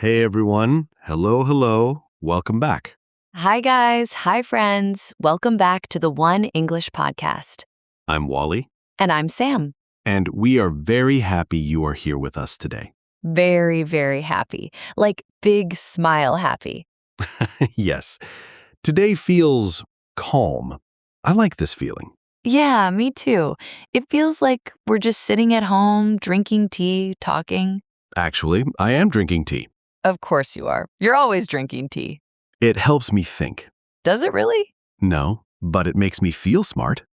Hey everyone. Hello, hello. Welcome back. Hi, guys. Hi, friends. Welcome back to the One English Podcast. I'm Wally, And I'm Sam. and we are very happy you are here with us today. Very, very happy. Like big smile happy. Yes, today feels calm. I like this feeling. Yeah, me too. It feels like we're just sitting at home, drinking tea, talking. Actually, I am drinking tea. Of course you are. You're always drinking tea. It helps me think. Does it really? No, but it makes me feel smart.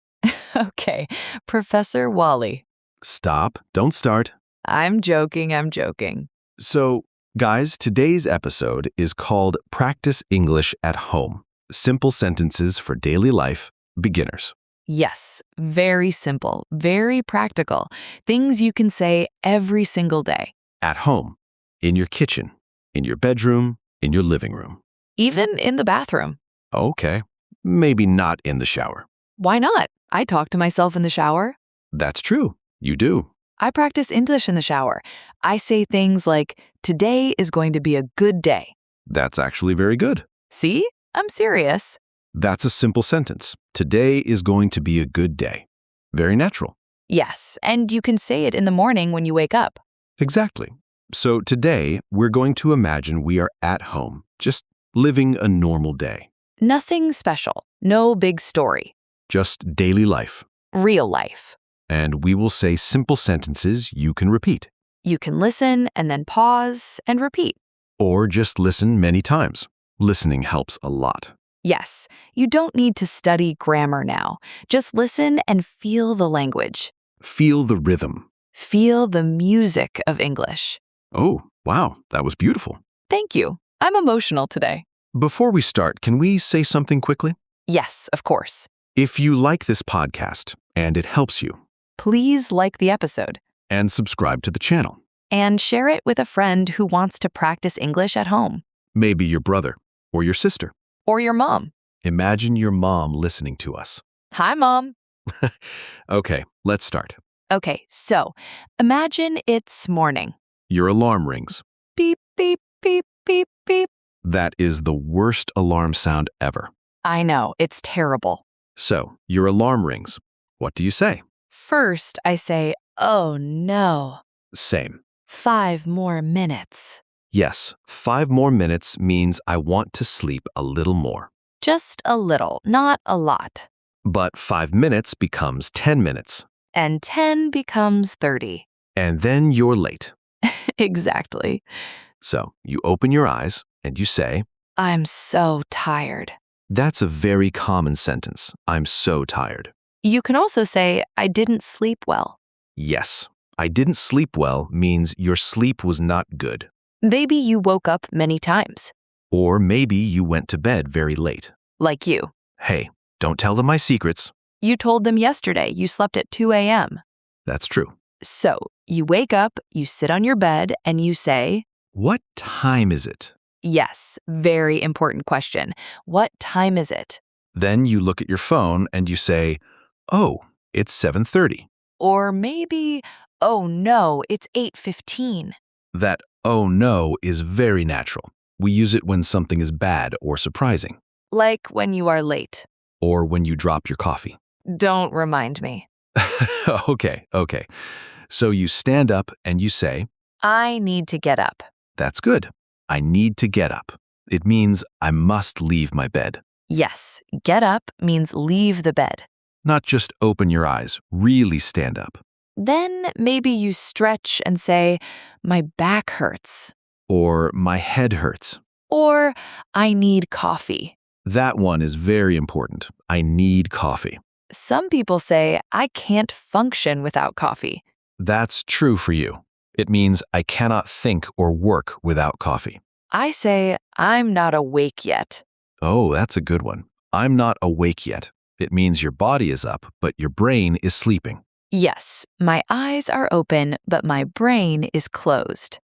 Okay. Professor Wally. Stop. Don't start. I'm joking. So, guys, today's episode is called Practice English at Home. Simple sentences for daily life, beginners. Yes, very simple, very practical. Things you can say every single day. At home, in your kitchen, in your bedroom, in your living room. Even in the bathroom. Okay, maybe not in the shower. Why not? I talk to myself in the shower. That's true. You do. I practice English in the shower. I say things like, today is going to be a good day. That's actually very good. See? I'm serious. That's a simple sentence. Today is going to be a good day. Very natural. Yes, and you can say it in the morning when you wake up. Exactly. So today, we're going to imagine we are at home, just living a normal day. Nothing special. No big story. Just daily life. Real life. And we will say simple sentences you can repeat. You can listen and then pause and repeat. Or just listen many times. Listening helps a lot. Yes, you don't need to study grammar now. Just listen and feel the language. Feel the rhythm. Feel the music of English. Oh, wow, that was beautiful. Thank you. I'm emotional today. Before we start, can we say something quickly? Yes, of course. If you like this podcast and it helps you, Please like the episode and subscribe to the channel. and share it with a friend who wants to practice English at home. Maybe your brother or your sister. Or your mom. Imagine your mom listening to us. Hi, Mom. Okay, let's start. Okay, so imagine it's morning. Your alarm rings. Beep, beep, beep, beep, beep. That is the worst alarm sound ever. I know, it's terrible. So, your alarm rings. What do you say? First, I say, oh no, Same. 5 more minutes. Yes, 5 more minutes means I want to sleep a little more. Just a little, not a lot. But 5 minutes becomes 10 minutes. And 10 becomes 30. And then you're late. Exactly. So, you open your eyes and you say, I'm so tired. that's a very common sentence. I'm so tired. You can also say, I didn't sleep well. Yes, I didn't sleep well means your sleep was not good. Maybe you woke up many times, Or maybe you went to bed very late. like you. Hey, don't tell them my secrets. You told them yesterday you slept at 2 a.m. That's true. So you wake up, you sit on your bed, and you say, What time is it? yes, very important question. What time is it? Then you look at your phone and you say, oh, it's 7:30. Or maybe, oh no, it's 8:15. That oh no is very natural. We use it when something is bad or surprising, Like when you are late. or when you drop your coffee. Don't remind me. Okay. So you stand up and you say, I need to get up. that's good. I need to get up. It means I must leave my bed. Yes, get up means leave the bed. Not just open your eyes, really stand up. Then maybe you stretch and say, my back hurts. Or my head hurts. Or I need coffee. That one is very important. I need coffee. Some people say, I can't function without coffee. That's true for you. It means I cannot think or work without coffee. I say, I'm not awake yet. Oh, that's a good one. I'm not awake yet. It means your body is up, but your brain is sleeping. Yes, my eyes are open, but my brain is closed.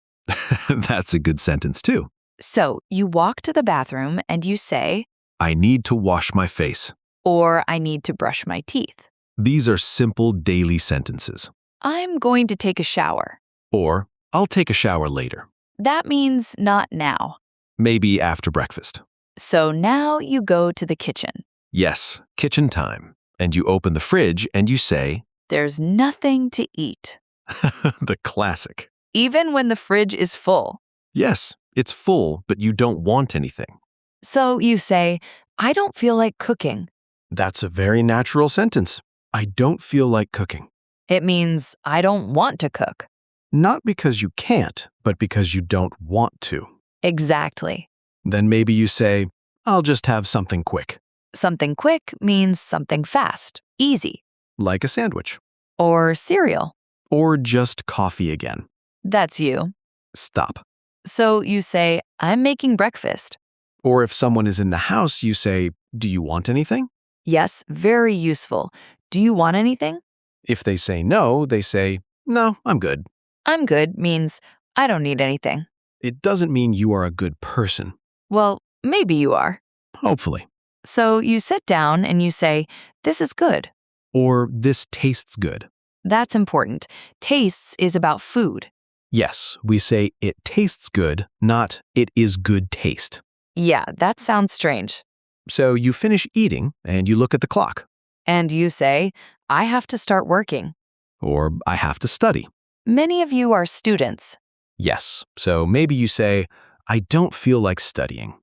That's a good sentence too. So you walk to the bathroom and you say, I need to wash my face. or I need to brush my teeth. These are simple daily sentences. I'm going to take a shower. Or, I'll take a shower later. That means not now. Maybe after breakfast. So now you go to the kitchen. Yes, kitchen time. And you open the fridge and you say, There's nothing to eat. the classic. Even when the fridge is full. Yes, it's full, but you don't want anything. So you say, I don't feel like cooking. That's a very natural sentence. I don't feel like cooking. It means I don't want to cook. Not because you can't, but because you don't want to. Exactly. Then maybe you say, I'll just have something quick, Something quick means something fast, easy, like a sandwich, or cereal. or just coffee again. That's you. Stop. So you say, I'm making breakfast. Or if someone is in the house, you say, do you want anything? Yes, very useful. Do you want anything? If they say no, they say, no, I'm good. I'm good means I don't need anything. It doesn't mean you are a good person. Well, maybe you are. Hopefully. So you sit down and you say, this is good. Or this tastes good. That's important. Tastes is about food. Yes, we say it tastes good, not it is good taste. Yeah, that sounds strange. So you finish eating and you look at the clock. And you say, I have to start working. Or I have to study. Many of you are students. Yes, so maybe you say, I don't feel like studying.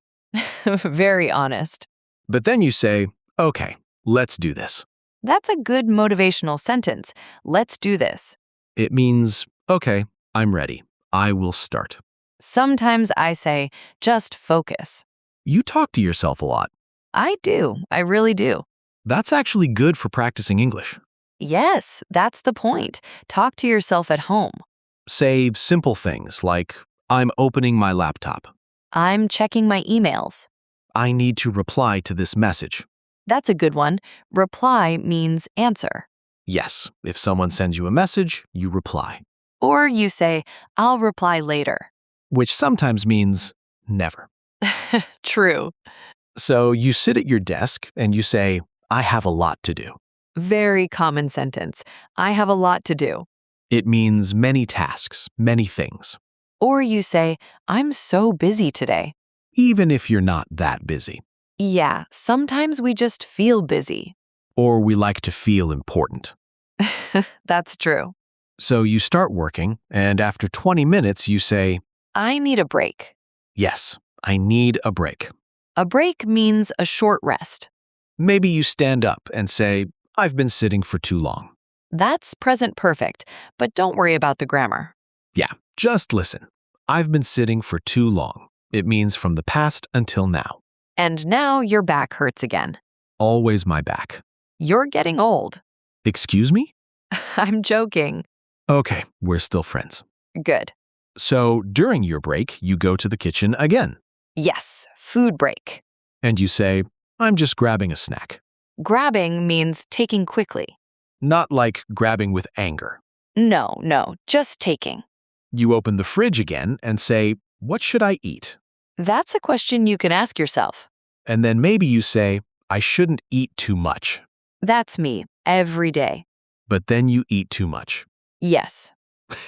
Very honest. But then you say, okay, let's do this. That's a good motivational sentence. Let's do this. It means, okay, I'm ready. I will start. Sometimes I say, just focus. You talk to yourself a lot. I do. I really do. That's actually good for practicing English. Yes, that's the point. Talk to yourself at home. Say simple things like, I'm opening my laptop. I'm checking my emails. I need to reply to this message. That's a good one. Reply means answer. Yes, if someone sends you a message, you reply, Or you say, I'll reply later. which sometimes means never. True. So you sit at your desk and you say, I have a lot to do. Very common sentence. I have a lot to do. It means many tasks, many things, Or you say, I'm so busy today. even if you're not that busy. Yeah, sometimes we just feel busy. Or we like to feel important. That's true. So you start working, and after 20 minutes, you say, I need a break. yes, I need a break. A break means a short rest. Maybe you stand up and say, I've been sitting for too long. That's present perfect, but don't worry about the grammar. Yeah, just listen. I've been sitting for too long. It means from the past until now. And now your back hurts again. Always my back. You're getting old. Excuse me? I'm joking. Okay, we're still friends. Good. So during your break, you go to the kitchen again, Yes, food break. and you say, I'm just grabbing a snack. Grabbing means taking quickly. Not like grabbing with anger. No, just taking. You open the fridge again and say, what should I eat? That's a question you can ask yourself. And then maybe you say, I shouldn't eat too much. That's me, every day. But then you eat too much. Yes,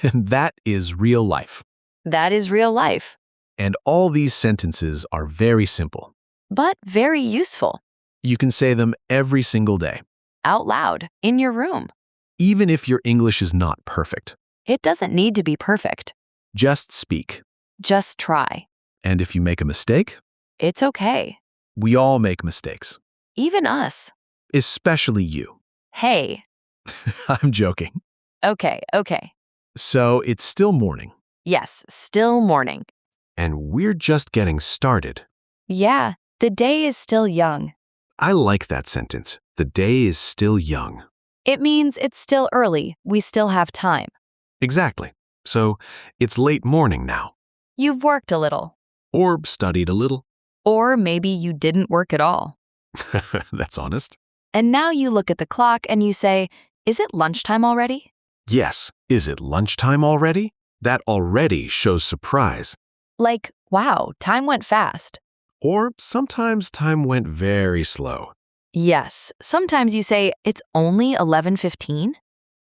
And that is real life. that is real life, And all these sentences are very simple. but very useful. You can say them every single day, Out loud, in your room. even if your English is not perfect. It doesn't need to be perfect. Just speak. Just try. And if you make a mistake, It's okay. we all make mistakes, Even us. especially you. Hey. I'm joking. Okay. So it's still morning, Yes, still morning. and we're just getting started. Yeah, the day is still young. I like that sentence. The day is still young. It means it's still early. We still have time. Exactly. So it's late morning now. You've worked a little. Or studied a little. Or maybe you didn't work at all. That's honest. And now you look at the clock and you say, is it lunchtime already? Yes. Is it lunchtime already? That already shows surprise. Like, wow, time went fast. Or sometimes time went very slow, Yes, sometimes you say, it's only 11:15.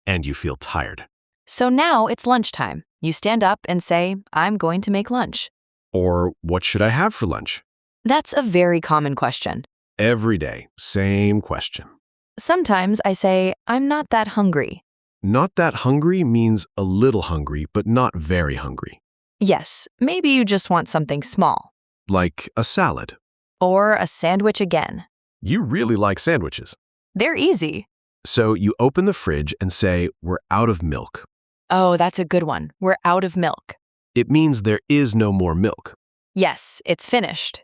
and you feel tired. So now it's lunchtime. You stand up and say, I'm going to make lunch. Or what should I have for lunch? That's a very common question. Every day, same question. Sometimes I say, I'm not that hungry. Not that hungry means a little hungry, but not very hungry. Yes, maybe you just want something small. Like a salad. Or a sandwich again. You really like sandwiches. They're easy. So you open the fridge and say, we're out of milk. Oh, that's a good one. We're out of milk. It means there is no more milk. Yes, it's finished.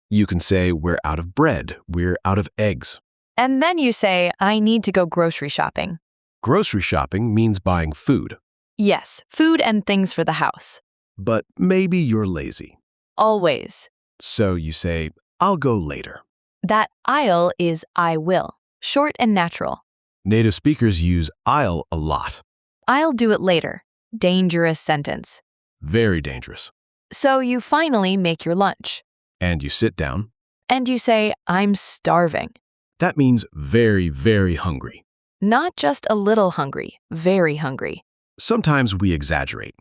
You can say, we're out of bread, we're out of eggs. And then you say, I need to go grocery shopping. Grocery shopping means buying food. Yes, food and things for the house. But maybe you're lazy. Always. So you say, I'll go later. That I'll is I will. Short and natural. Native speakers use I'll a lot. I'll do it later. Dangerous sentence. Very dangerous. So you finally make your lunch. And you sit down. And you say, I'm starving. That means very, very hungry. Not just a little hungry, very hungry. Sometimes we exaggerate,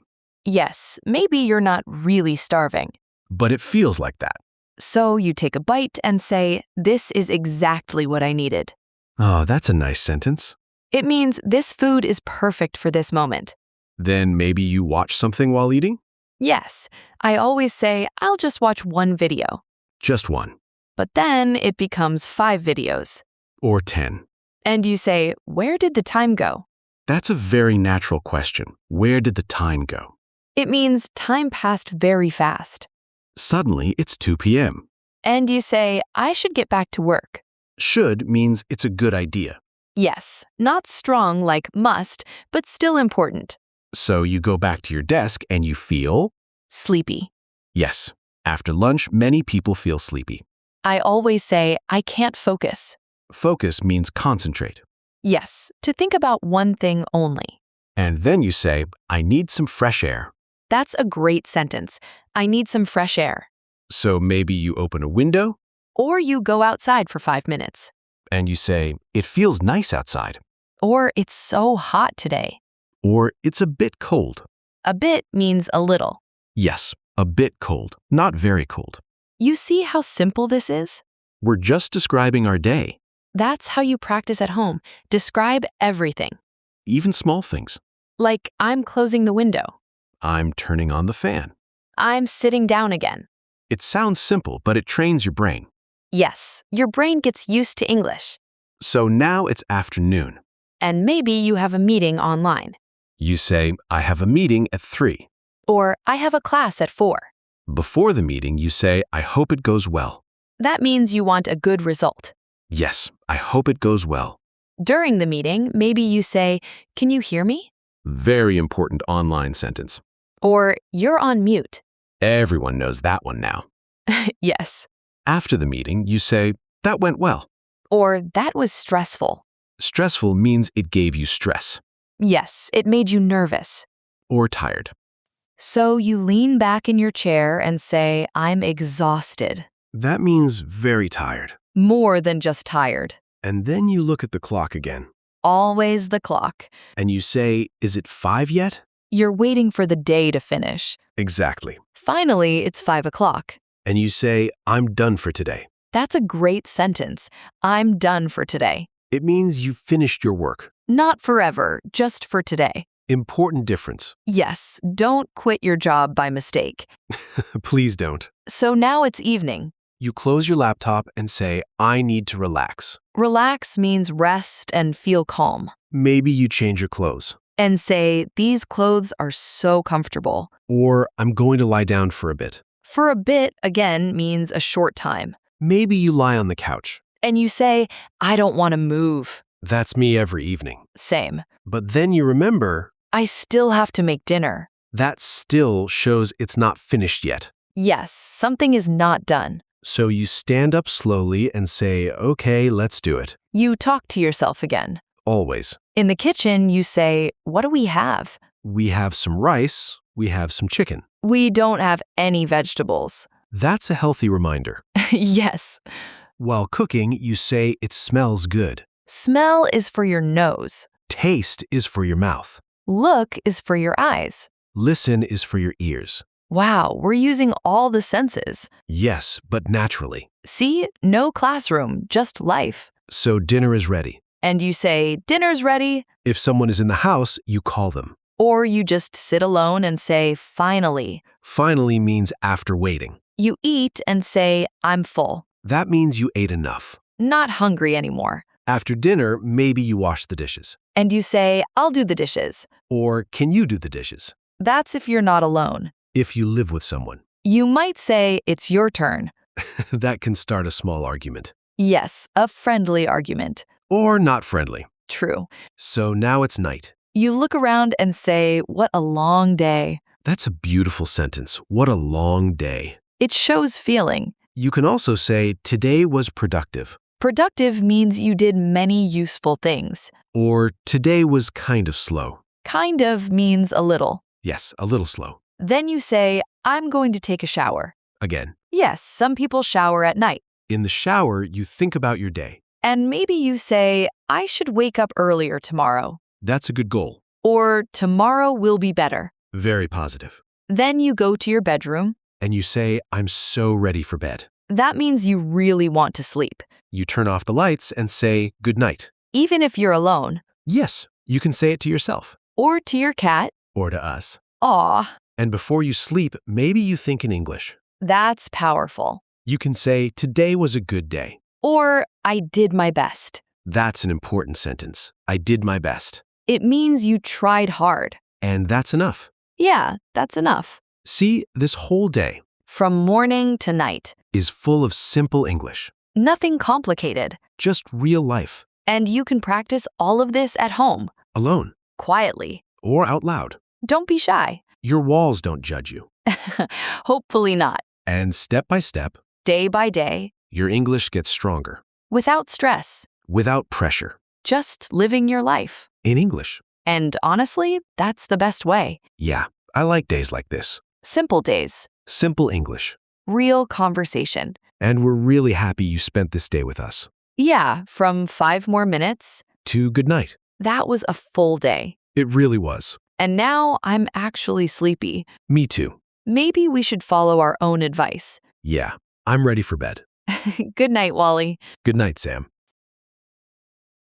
Yes, maybe you're not really starving. but it feels like that. So you take a bite and say, this is exactly what I needed. Oh, that's a nice sentence. It means this food is perfect for this moment. Then maybe you watch something while eating? Yes, I always say, I'll just watch one video. Just one. But then it becomes 5 videos. Or 10. And you say, where did the time go? That's a very natural question. Where did the time go? It means time passed very fast. Suddenly, it's 2 p.m. And you say, I should get back to work. Should means it's a good idea. Yes, not strong like must, but still important. So you go back to your desk and you feel? Sleepy. Yes. After lunch, many people feel sleepy. I always say, I can't focus. Focus means concentrate. Yes, to think about one thing only. And then you say, I need some fresh air. That's a great sentence. I need some fresh air. So maybe you open a window Or you go outside for 5 minutes. and you say, it feels nice outside. Or it's so hot today. Or it's a bit cold. A bit means a little. Yes, a bit cold, not very cold. You see how simple this is? We're just describing our day, That's how you practice at home. Describe everything. even small things. Like, I'm closing the window. I'm turning on the fan. I'm sitting down again. It sounds simple, but it trains your brain. Yes, your brain gets used to English. So now it's afternoon. And maybe you have a meeting online. You say, I have a meeting at 3. Or, I have a class at 4. Before the meeting, you say, I hope it goes well. That means you want a good result. Yes, I hope it goes well. During the meeting, maybe you say, can you hear me? Very important online sentence. Or, you're on mute. Everyone knows that one now. Yes. After the meeting, you say, that went well. Or, that was stressful. Stressful means it gave you stress Yes, it made you nervous. or tired. So you lean back in your chair and say, I'm exhausted. That means very tired. More than just tired. And then you look at the clock again Always the clock. and you say, is it 5 yet? You're waiting for the day to finish. Exactly. Finally, it's 5 o'clock. And you say, I'm done for today. That's a great sentence. I'm done for today. It means you've finished your work. Not forever, just for today. Important difference. Yes, don't quit your job by mistake. Please don't. So now it's evening. You close your laptop and say, I need to relax. Relax means rest and feel calm. Maybe you change your clothes. And say, these clothes are so comfortable. Or I'm going to lie down for a bit. For a bit, again, means a short time. Maybe you lie on the couch. And you say, I don't want to move. That's me every evening. Same. But then you remember, I still have to make dinner. that still shows it's not finished yet. Yes, something is not done. So you stand up slowly and say, okay, let's do it. You talk to yourself again. Always. In the kitchen, you say, what do we have? We have some rice. We have some chicken. We don't have any vegetables. That's a healthy reminder. Yes. While cooking, you say it smells good. Smell is for your nose. Taste is for your mouth. Look is for your eyes. Listen is for your ears. Wow, we're using all the senses. Yes, but naturally. See, no classroom, just life. So dinner is ready. And you say, dinner's ready, If someone is in the house, you call them. or you just sit alone and say, finally. Finally means after waiting. You eat and say, I'm full. That means you ate enough. Not hungry anymore. After dinner, maybe you wash the dishes. And you say, I'll do the dishes. Or can you do the dishes? That's if you're not alone. If you live with someone. You might say, it's your turn. That can start a small argument. Yes, a friendly argument. Or not friendly. True. So now it's night. You look around and say, what a long day. That's a beautiful sentence. What a long day. It shows feeling. You can also say, today was productive. Productive means you did many useful things. Or today was kind of slow. Kind of means a little. Yes, a little slow. Then you say, I'm going to take a shower. Again, Yes, some people shower at night. in the shower, you think about your day. And maybe you say, I should wake up earlier tomorrow. That's a good goal. Or tomorrow will be better. Very positive. Then you go to your bedroom. And you say, I'm so ready for bed. That means you really want to sleep. You turn off the lights and say, good night. Even if you're alone. Yes, you can say it to yourself. Or to your cat. Or to us. Aw, And before you sleep, maybe you think in English. that's powerful. You can say, today was a good day. Or I did my best. That's an important sentence. I did my best. It means you tried hard. And that's enough. Yeah, that's enough. See, this whole day From morning to night. is full of simple English. Nothing complicated. Just real life. And you can practice all of this at home, Alone. quietly. Or out loud. Don't be shy. Your walls don't judge you. Hopefully not. And step by step, Day by day, your English gets stronger. without stress. Without pressure. Just living your life. In English. And honestly, that's the best way. Yeah, I like days like this. Simple days. Simple English. Real conversation. And we're really happy you spent this day with us. Yeah, from 5 more minutes, To good night. that was a full day. It really was. And now I'm actually sleepy. Me too. Maybe we should follow our own advice. Yeah, I'm ready for bed. Good night, Wally. Good night, Sam.